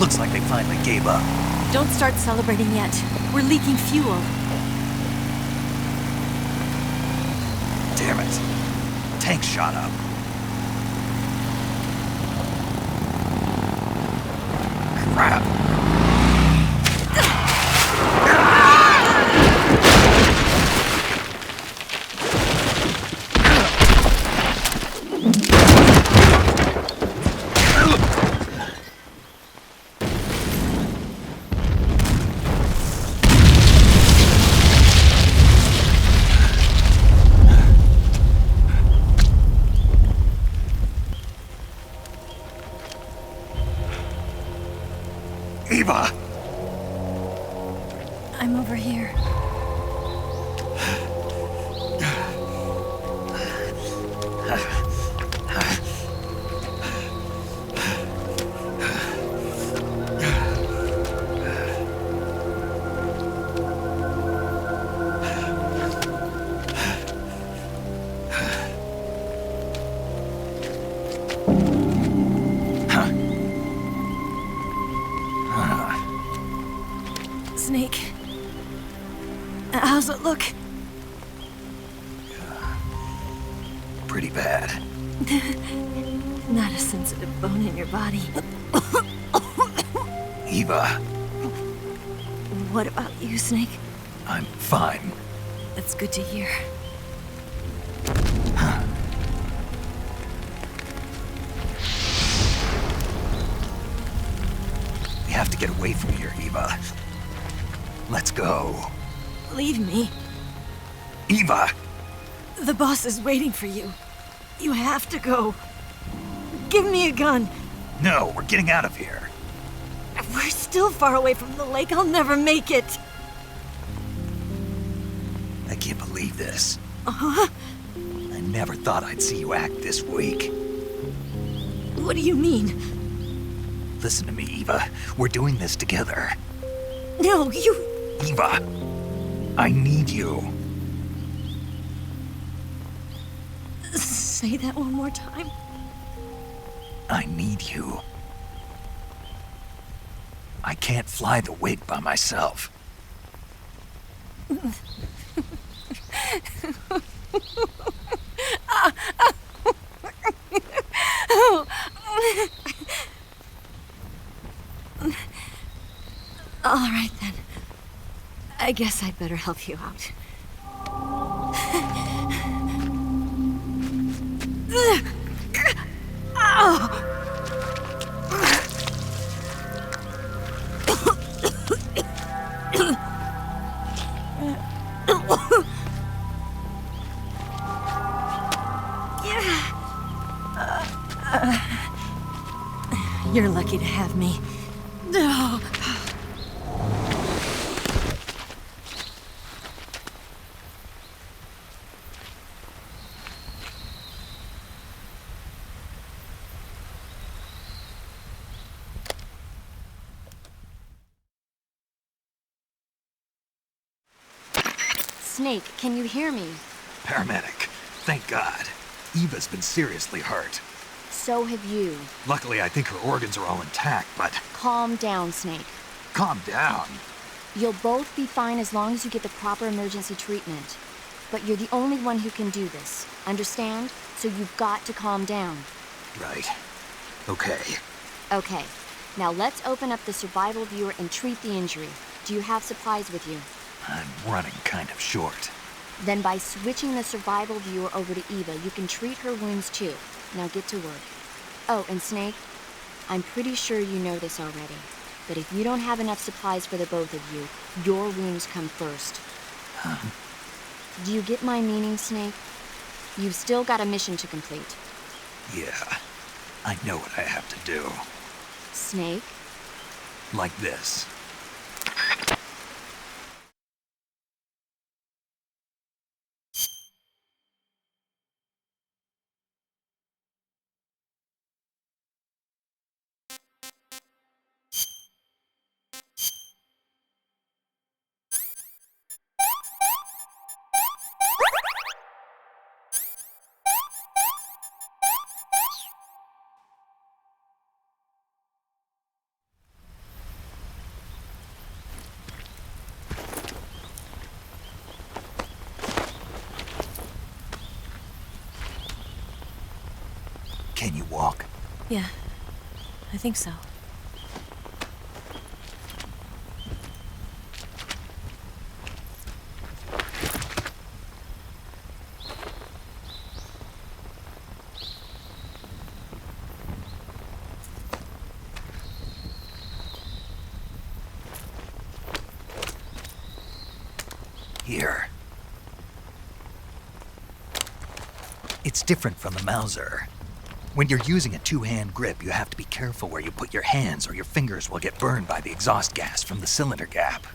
Looks like they finally gave up. Don't start celebrating yet. We're leaking fuel. Damn it. Tank shot up. Crap. I'm over here. Snake. How's it look? Pretty bad. Not a sensitive bone in your body. Eva, What about you, Snake? I'm fine. That's good to hear. We have to get away from here, Eva. Let's go. Leave me. Eva! The boss is waiting for you. You have to go. Give me a gun. No, we're getting out of here. We're still far away from the lake. I'll never make it. I can't believe this. Uh-huh. I never thought I'd see you act this weak. What do you mean? Listen to me, Eva. We're doing this together. No, you... Eva, I need you. Say that one more time. I need you. I can't fly the wig by myself. All right, then. I guess I'd better help you out. You're lucky to have me. No. Snake, can you hear me? Paramedic, thank God. Eva's been seriously hurt. So have you. Luckily, I think her organs are all intact, but Calm down, Snake. calm down. You'll both be fine as long as you get the proper emergency treatment. But you're the only one who can do this. Understand? So you've got to calm down. Right. Okay. Okay. Now let's open up the survival viewer and treat the injury. Do you have supplies with you? I'm running kind of short. Then by switching the survival viewer over to Eva, you can treat her wounds too. Now get to work. Oh, and Snake, I'm pretty sure you know this already, but if you don't have enough supplies for the both of you, your wounds come first. Huh? Do you get my meaning, Snake? You've still got a mission to complete. Yeah. I know what I have to do. Snake? Like this. Can you walk? Yeah, I think so. Here. It's different from the Mauser. When you're using a two-hand grip, you have to be careful where you put your hands or your fingers will get burned by the exhaust gas from the cylinder gap.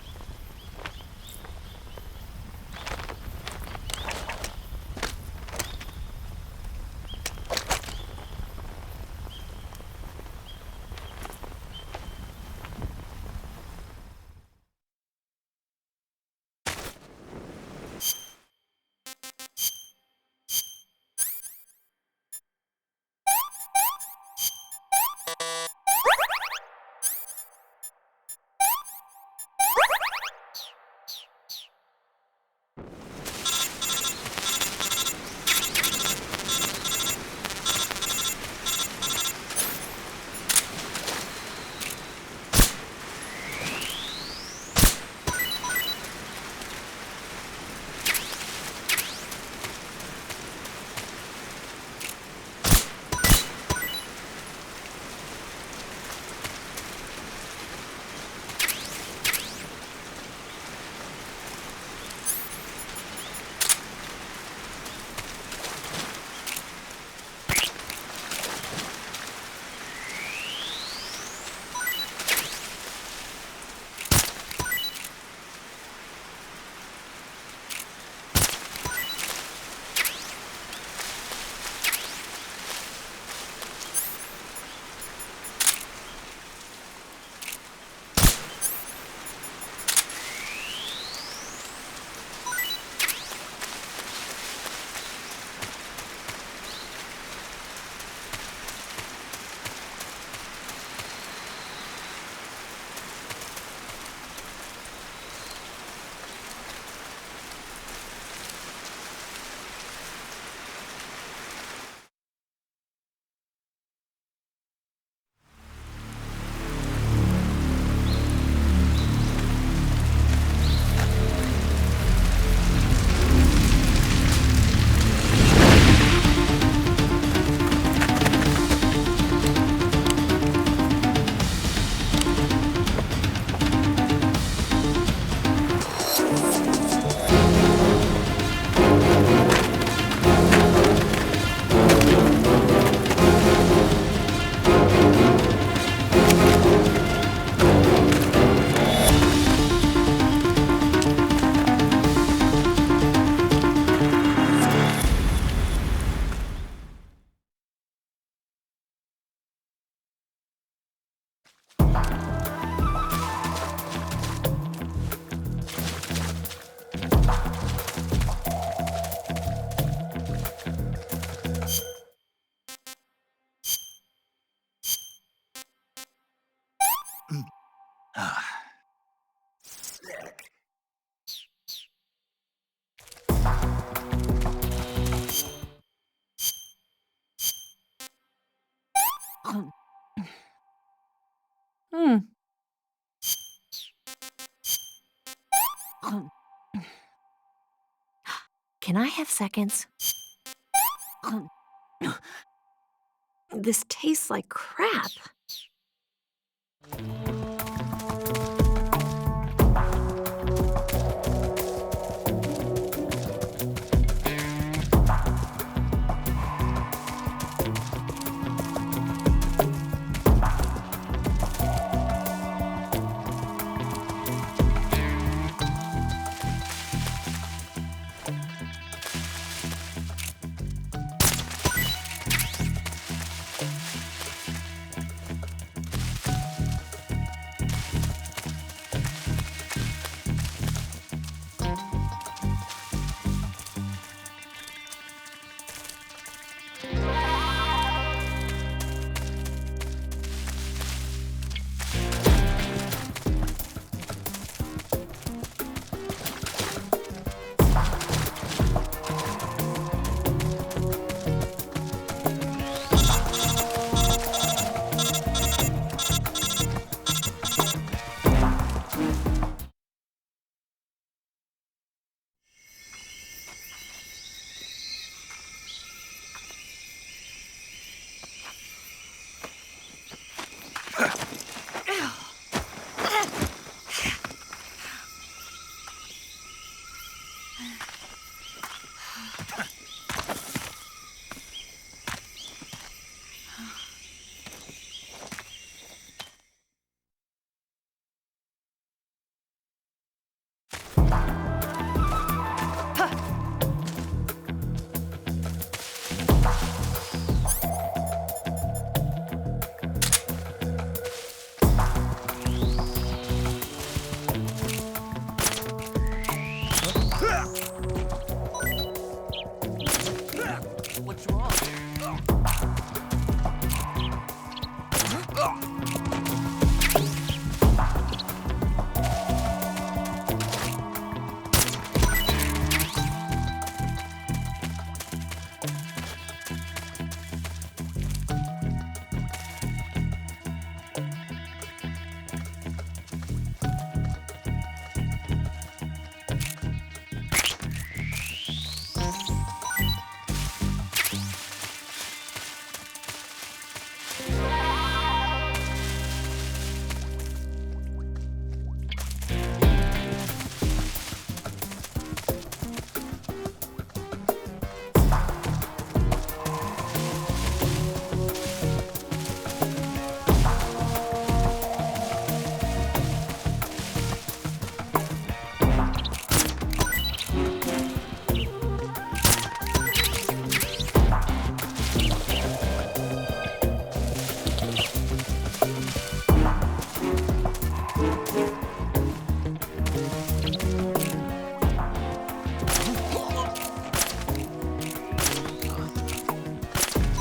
Can I have seconds? This tastes like crap. What's wrong?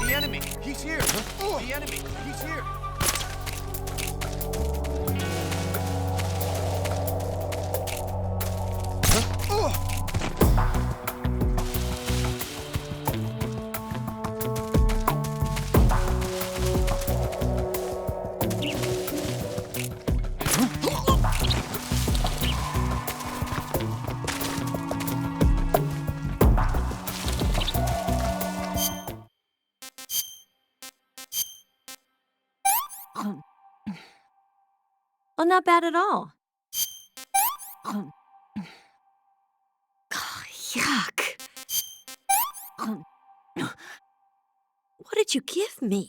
The enemy! He's here! The enemy! He's here! Well, not bad at all. Yuck. What did you give me?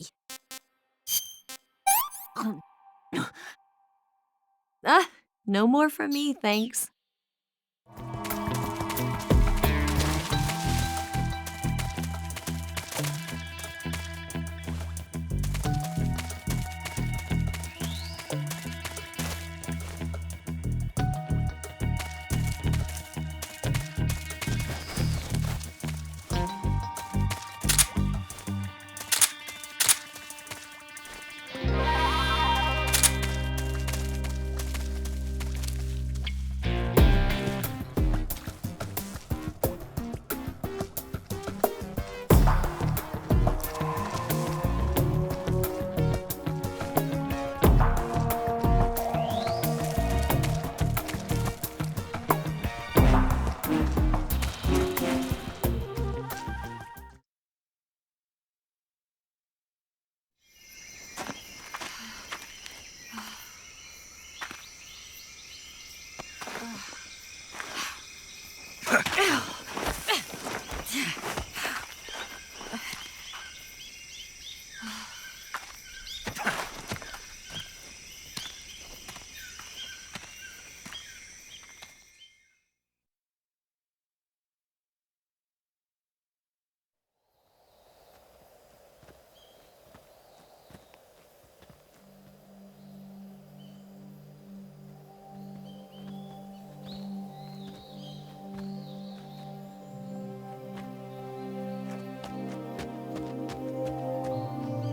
No more from me, thanks.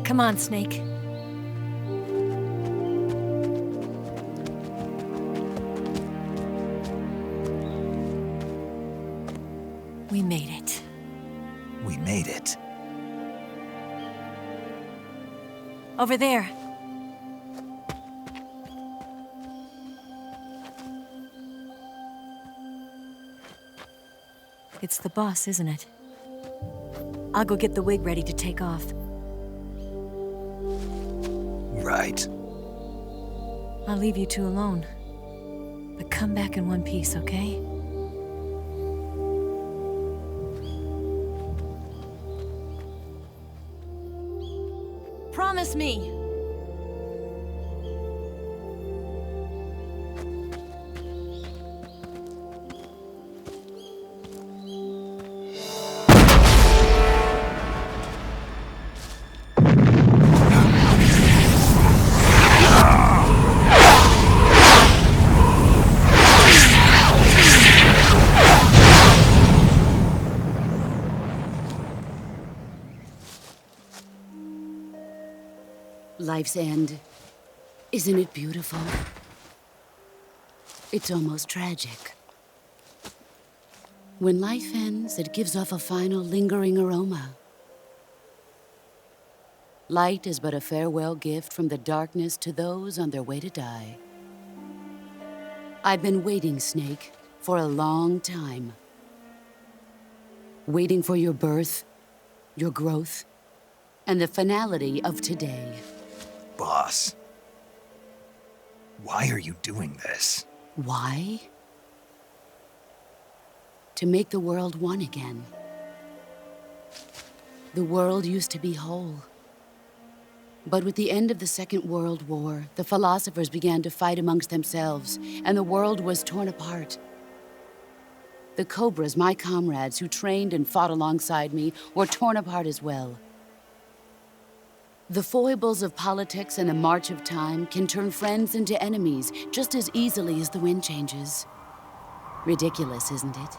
Come on, Snake. We made it. We made it. Over there. It's the boss, isn't it? I'll go get the wig ready to take off. Right. I'll leave you two alone. But come back in one piece, okay? Promise me! Life's end. Isn't it beautiful? It's almost tragic. When life ends, it gives off a final lingering aroma. Light is but a farewell gift from the darkness to those on their way to die. I've been waiting, Snake, for a long time. Waiting for your birth, your growth, and the finality of today. Boss. Why are you doing this? Why? To make the world one again. The world used to be whole. But with the end of the Second World War, the philosophers began to fight amongst themselves, and the world was torn apart. The Cobras, my comrades who trained and fought alongside me, were torn apart as well. The foibles of politics and the march of time can turn friends into enemies just as easily as the wind changes. Ridiculous, isn't it?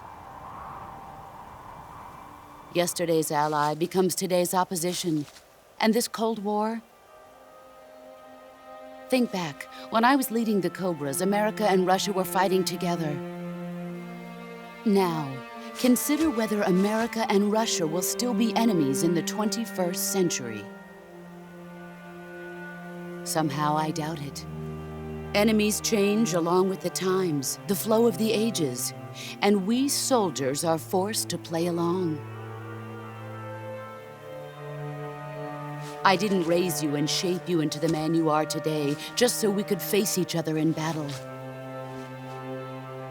Yesterday's ally becomes today's opposition. And this Cold War? Think back. When I was leading the Cobras, America and Russia were fighting together. Now, consider whether America and Russia will still be enemies in the 21st century. Somehow I doubt it. Enemies change along with the times, the flow of the ages, and we soldiers are forced to play along. I didn't raise you and shape you into the man you are today just so we could face each other in battle.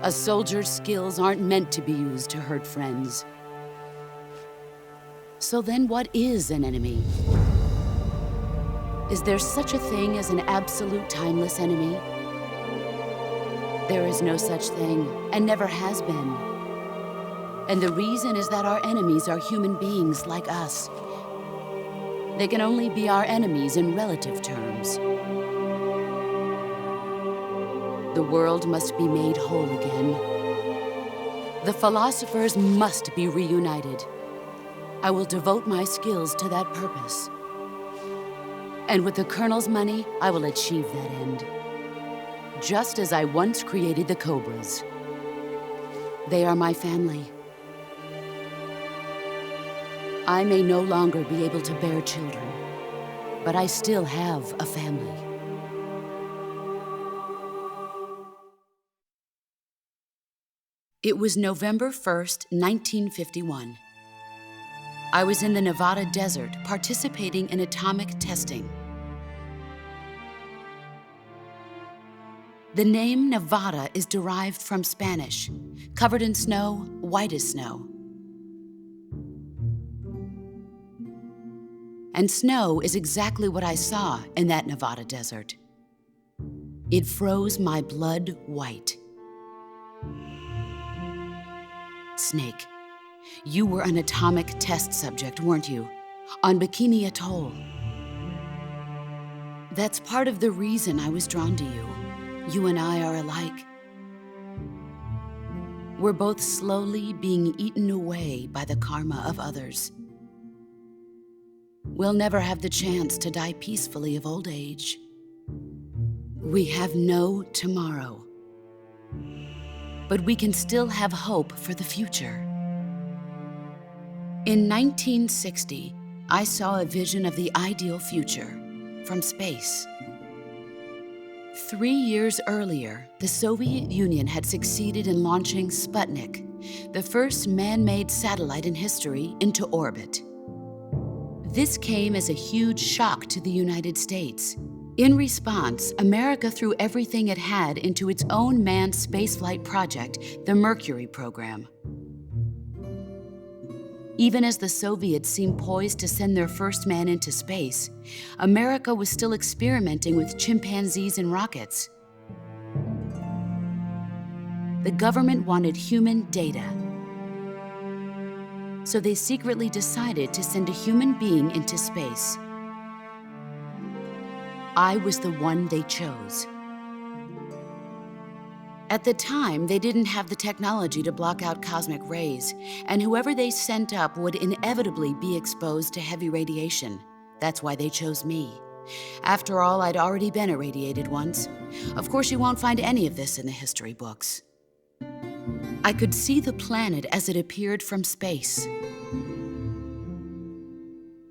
A soldier's skills aren't meant to be used to hurt friends. So then what is an enemy? Is there such a thing as an absolute timeless enemy? There is no such thing, and never has been. And the reason is that our enemies are human beings like us. They can only be our enemies in relative terms. The world must be made whole again. The philosophers must be reunited. I will devote my skills to that purpose. And with the Colonel's money, I will achieve that end. Just as I once created the Cobras. They are my family. I may no longer be able to bear children, but I still have a family. It was November 1st, 1951. I was in the Nevada desert participating in atomic testing. The name Nevada is derived from Spanish, covered in snow, white as snow. And snow is exactly what I saw in that Nevada desert. It froze my blood white. Snake, you were an atomic test subject, weren't you? On Bikini Atoll. That's part of the reason I was drawn to you. You and I are alike. We're both slowly being eaten away by the karma of others. we'll never have the chance to die peacefully of old age. We have no tomorrow. But we can still have hope for the future. In 1960, I saw a vision of the ideal future from space. 3 years earlier, the Soviet Union had succeeded in launching Sputnik, the first man-made satellite in history, into orbit. This came as a huge shock to the United States. In response, America threw everything it had into its own manned spaceflight project, the Mercury program. Even as the Soviets seemed poised to send their first man into space, America was still experimenting with chimpanzees and rockets. The government wanted human data, so they secretly decided to send a human being into space. I was the one they chose. At the time, they didn't have the technology to block out cosmic rays, and whoever they sent up would inevitably be exposed to heavy radiation. That's why they chose me. After all, I'd already been irradiated once. Of course, you won't find any of this in the history books. I could see the planet as it appeared from space.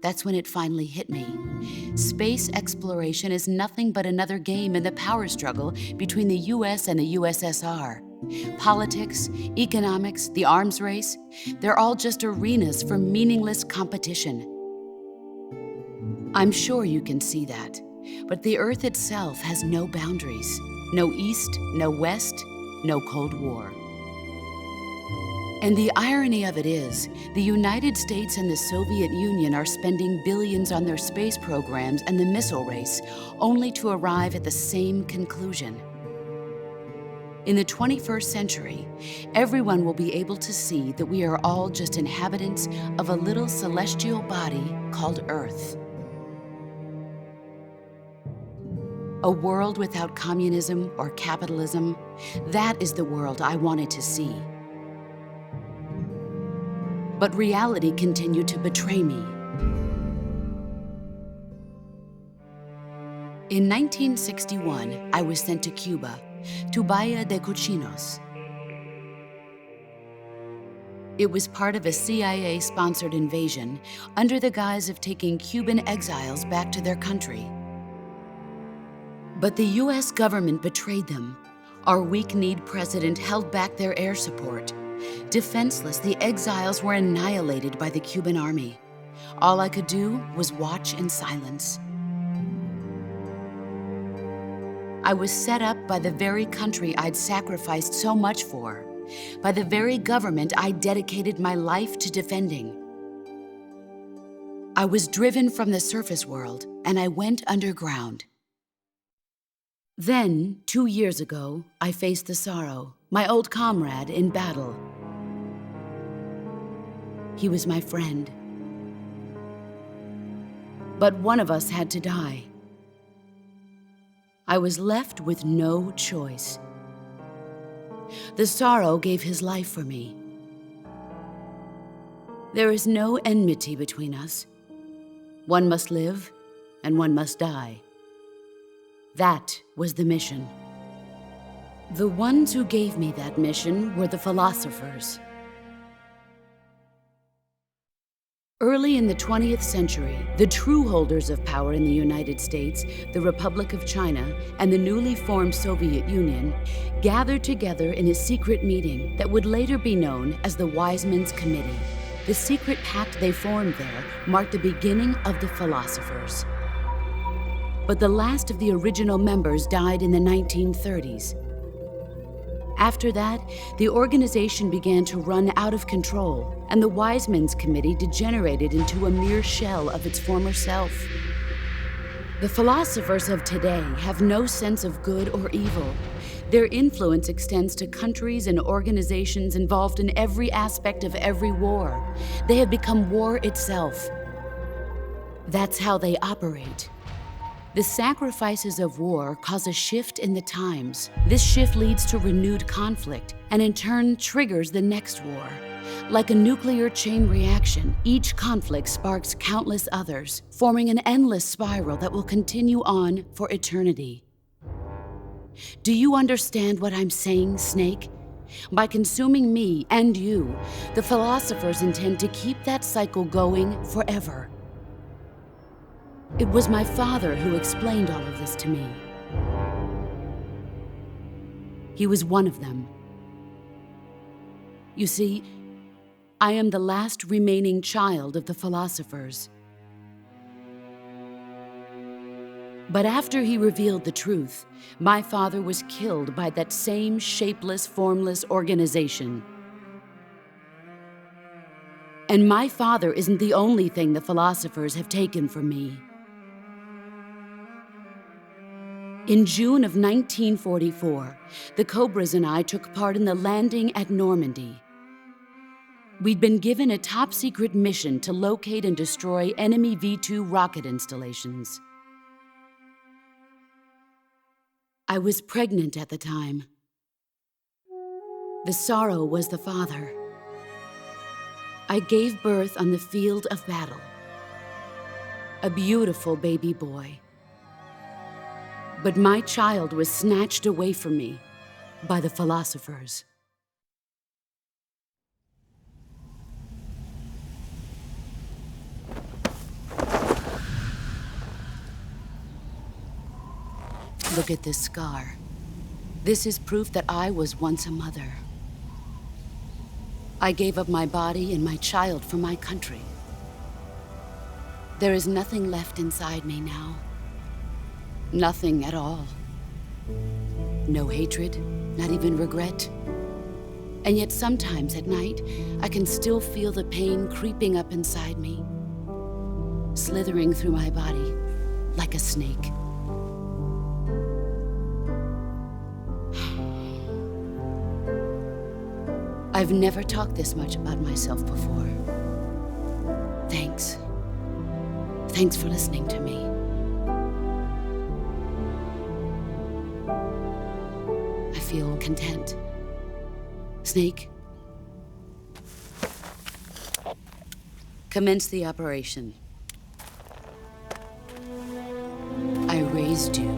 That's when it finally hit me. Space exploration is nothing but another game in the power struggle between the US and the USSR. Politics, economics, the arms race, they're all just arenas for meaningless competition. I'm sure you can see that, but the Earth itself has no boundaries. No East, no West, no Cold War. And the irony of it is, the United States and the Soviet Union are spending billions on their space programs and the missile race, only to arrive at the same conclusion. In the 21st century, everyone will be able to see that we are all just inhabitants of a little celestial body called Earth. A world without communism or capitalism, that is the world I wanted to see. But reality continued to betray me. In 1961, I was sent to Cuba, to Bahia de Cochinos. It was part of a CIA-sponsored invasion under the guise of taking Cuban exiles back to their country. But the US government betrayed them. Our weak-kneed president held back their air support. Defenseless, the exiles were annihilated by the Cuban army. All I could do was watch in silence. I was set up by the very country I'd sacrificed so much for, by the very government I dedicated my life to defending. I was driven from the surface world, and I went underground. Then, 2 years ago, I faced the Sorrow, my old comrade in battle. He was my friend. But one of us had to die. I was left with no choice. The Sorrow gave his life for me. There is no enmity between us. One must live, and one must die. That was the mission. The ones who gave me that mission were the philosophers. Early in the 20th century, the true holders of power in the United States, the Republic of China, and the newly formed Soviet Union gathered together in a secret meeting that would later be known as the Wiseman's Committee. The secret pact they formed there marked the beginning of the philosophers. But the last of the original members died in the 1930s. After that, the organization began to run out of control, and the Wiseman's Committee degenerated into a mere shell of its former self. The philosophers of today have no sense of good or evil. Their influence extends to countries and organizations involved in every aspect of every war. They have become war itself. That's how they operate. The sacrifices of war cause a shift in the times. This shift leads to renewed conflict, and in turn triggers the next war. Like a nuclear chain reaction, each conflict sparks countless others, forming an endless spiral that will continue on for eternity. Do you understand what I'm saying, Snake? By consuming me and you, the philosophers intend to keep that cycle going forever. It was my father who explained all of this to me. He was one of them. You see, I am the last remaining child of the philosophers. But after he revealed the truth, my father was killed by that same shapeless, formless organization. And my father isn't the only thing the philosophers have taken from me. In June of 1944, the Cobras and I took part in the landing at Normandy. We'd been given a top-secret mission to locate and destroy enemy V-2 rocket installations. I was pregnant at the time. The sorrow was the father. I gave birth on the field of battle. A beautiful baby boy. But my child was snatched away from me by the philosophers. Look at this scar. This is proof that I was once a mother. I gave up my body and my child for my country. There is nothing left inside me now. Nothing at all. No hatred, not even regret. And yet sometimes at night, I can still feel the pain creeping up inside me, slithering through my body like a snake. I've never talked this much about myself before. Thanks. Thanks for listening to me. I feel content. Snake, commence the operation. I raised you.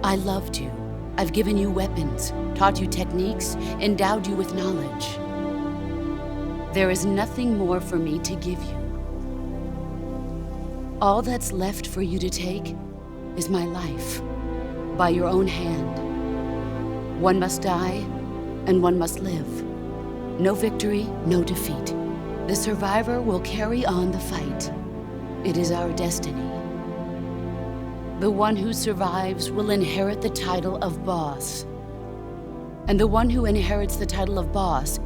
I loved you. I've given you weapons, taught you techniques, endowed you with knowledge. There is nothing more for me to give you. All that's left for you to take is my life, by your own hand. One must die, and one must live. No victory, no defeat. The survivor will carry on the fight. It is our destiny. The one who survives will inherit the title of boss. And the one who inherits the title of boss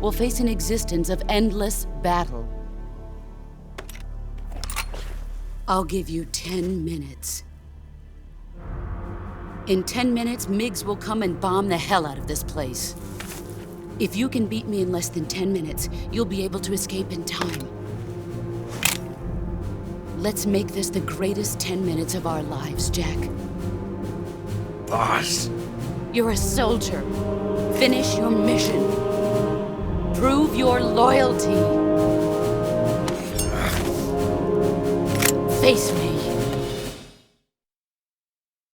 will face an existence of endless battle. I'll give you 10 minutes. In 10 minutes, MiGs will come and bomb the hell out of this place. If you can beat me in less than 10 minutes, you'll be able to escape in time. Let's make this the greatest 10 minutes of our lives, Jack. Boss. You're a soldier. Finish your mission. Prove your loyalty. Face me.